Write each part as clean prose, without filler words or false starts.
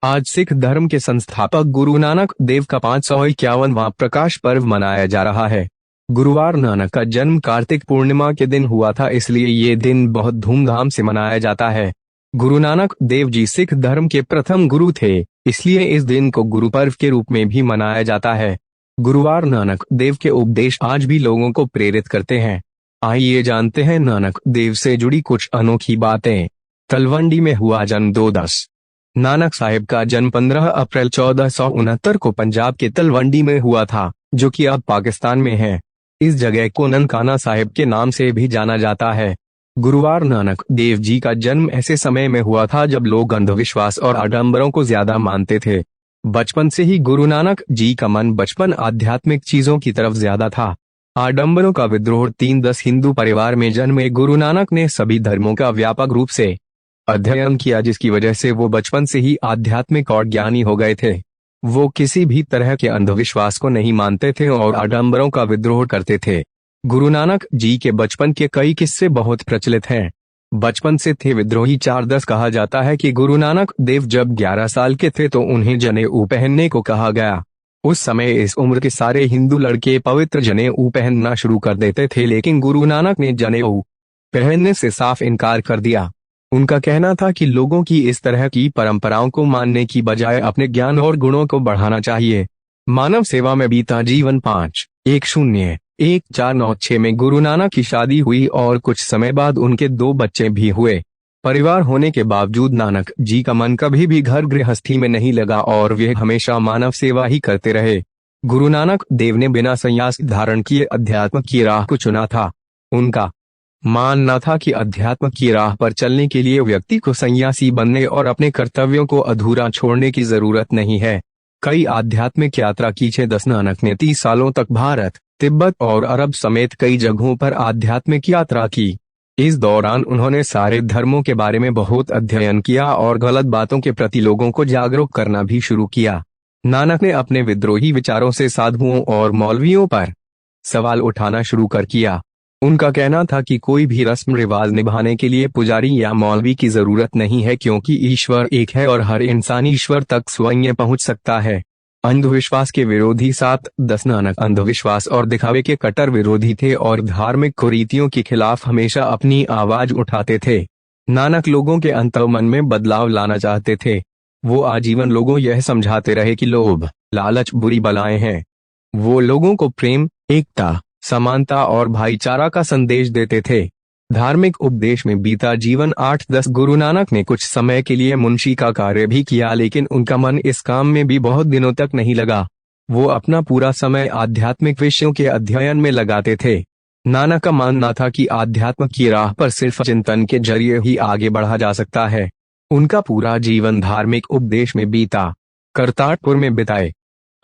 आज सिख धर्म के संस्थापक गुरु नानक देव का 551वां प्रकाश पर्व मनाया जा रहा है। गुरुवार नानक का जन्म कार्तिक पूर्णिमा के दिन हुआ था, इसलिए ये दिन बहुत धूमधाम से मनाया जाता है। गुरु नानक देव जी सिख धर्म के प्रथम गुरु थे, इसलिए इस दिन को गुरु पर्व के रूप में भी मनाया जाता है। गुरुवार नानक देव के उपदेश आज भी लोगों को प्रेरित करते हैं। आइए जानते हैं नानक देव से जुड़ी कुछ अनोखी बातें। तलवंडी में हुआ जन्म 2-10। नानक साहिब का जन्म 15 अप्रैल 1469 को पंजाब के तलवंडी में हुआ था, जो कि अब पाकिस्तान में है। इस जगह को ननकाना साहिब के नाम से भी जाना जाता है। गुरुवार नानक देव जी का जन्म ऐसे समय में हुआ था जब लोग अंधविश्वास और आडंबरों को ज्यादा मानते थे। बचपन से ही गुरु नानक जी का मन बचपन आध्यात्मिक चीजों की तरफ ज्यादा था। आडंबरों का विद्रोह 3-10 हिंदू परिवार में जन्मे गुरु नानक ने सभी धर्मों का व्यापक रूप से अध्ययन किया, जिसकी वजह से वो बचपन से ही आध्यात्मिक और ज्ञानी हो गए थे। वो किसी भी तरह के अंधविश्वास को नहीं मानते थे और आडंबरों का विद्रोह करते थे। गुरु नानक जी के बचपन के कई किस्से बहुत प्रचलित हैं। बचपन से थे विद्रोही 4-10 कहा जाता है कि गुरु नानक देव जब 11 साल के थे तो उन्हें जनेऊ पहनने को कहा गया। उस समय इस उम्र के सारे हिंदू लड़के पवित्र जनेऊ पहनना शुरू कर देते थे, लेकिन गुरु नानक ने जनेऊ पहनने से साफ इनकार कर दिया। उनका कहना था कि लोगों की इस तरह की परंपराओं को मानने की बजाय अपने ज्ञान और गुणों को बढ़ाना चाहिए। मानव सेवा में बीता जीवन 5-1-0-1-4-9-6 में गुरु नानक की शादी हुई और कुछ समय बाद उनके 2 बच्चे भी हुए। परिवार होने के बावजूद नानक जी का मन कभी भी घर गृहस्थी में नहीं लगा और वे हमेशा मानव सेवा ही करते रहे। गुरु नानक देव ने बिना संन्यास धारण किए अध्यात्म की राह को चुना था। उनका मानना था कि अध्यात्म की राह पर चलने के लिए व्यक्ति को सन्यासी बनने और अपने कर्तव्यों को अधूरा छोड़ने की जरूरत नहीं है। कई आध्यात्मिक यात्रा की 10 नानक ने 30 सालों तक भारत, तिब्बत और अरब समेत कई जगहों पर आध्यात्मिक यात्रा की। इस दौरान उन्होंने सारे धर्मों के बारे में बहुत अध्ययन किया और गलत बातों के प्रति लोगों को जागरूक करना भी शुरू किया। नानक ने अपने विद्रोही विचारों से साधुओं और मौलवियों पर सवाल उठाना शुरू कर किया। उनका कहना था कि कोई भी रस्म रिवाज निभाने के लिए पुजारी या मौलवी की जरूरत नहीं है, क्योंकि ईश्वर एक है और हर इंसान ईश्वर तक स्वयं पहुंच सकता है। अंधविश्वास के विरोधी 7-10 नानक अंधविश्वास और दिखावे के कट्टर विरोधी थे और धार्मिक कुरीतियों के खिलाफ हमेशा अपनी आवाज उठाते थे। नानक लोगों के अंतर्मन में बदलाव लाना चाहते थे। वो आजीवन लोगों यह समझाते रहे कि लोभ, लालच बुरी बलाएं हैं। वो लोगों को प्रेम, एकता, समानता और भाईचारा का संदेश देते थे। धार्मिक उपदेश में बीता जीवन 8-10 गुरु नानक ने कुछ समय के लिए मुंशी का कार्य भी किया, लेकिन उनका मन इस काम में भी बहुत दिनों तक नहीं लगा। वो अपना पूरा समय आध्यात्मिक विषयों के अध्ययन में लगाते थे। नानक का मानना था कि आध्यात्म की राह पर सिर्फ चिंतन के जरिए ही आगे बढ़ा जा सकता है। उनका पूरा जीवन धार्मिक उपदेश में बीता। करतारपुर में बिताए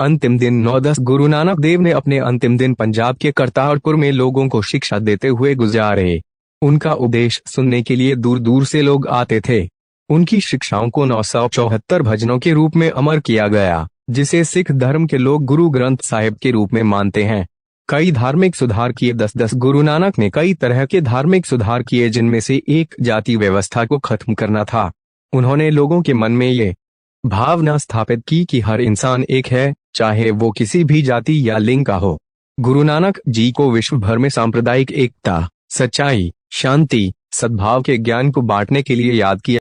अंतिम दिन 9-10 गुरु नानक देव ने अपने अंतिम दिन पंजाब के करतारपुर में लोगों को शिक्षा देते हुए गुजारे। उनका उपदेश सुनने के लिए दूर दूर से लोग आते थे। उनकी शिक्षाओं को 974 भजनों के रूप में अमर किया गया, जिसे सिख धर्म के लोग गुरु ग्रंथ साहिब के रूप में मानते हैं। कई धार्मिक सुधार किए। 10-10 गुरु नानक ने कई तरह के धार्मिक सुधार किए, जिनमें से एक जाति व्यवस्था को खत्म करना था। उन्होंने लोगों के मन में ये भावना स्थापित की कि हर इंसान एक है, चाहे वो किसी भी जाति या लिंग का हो। गुरु नानक जी को विश्व भर में सांप्रदायिक एकता, सच्चाई, शांति, सद्भाव के ज्ञान को बांटने के लिए याद किया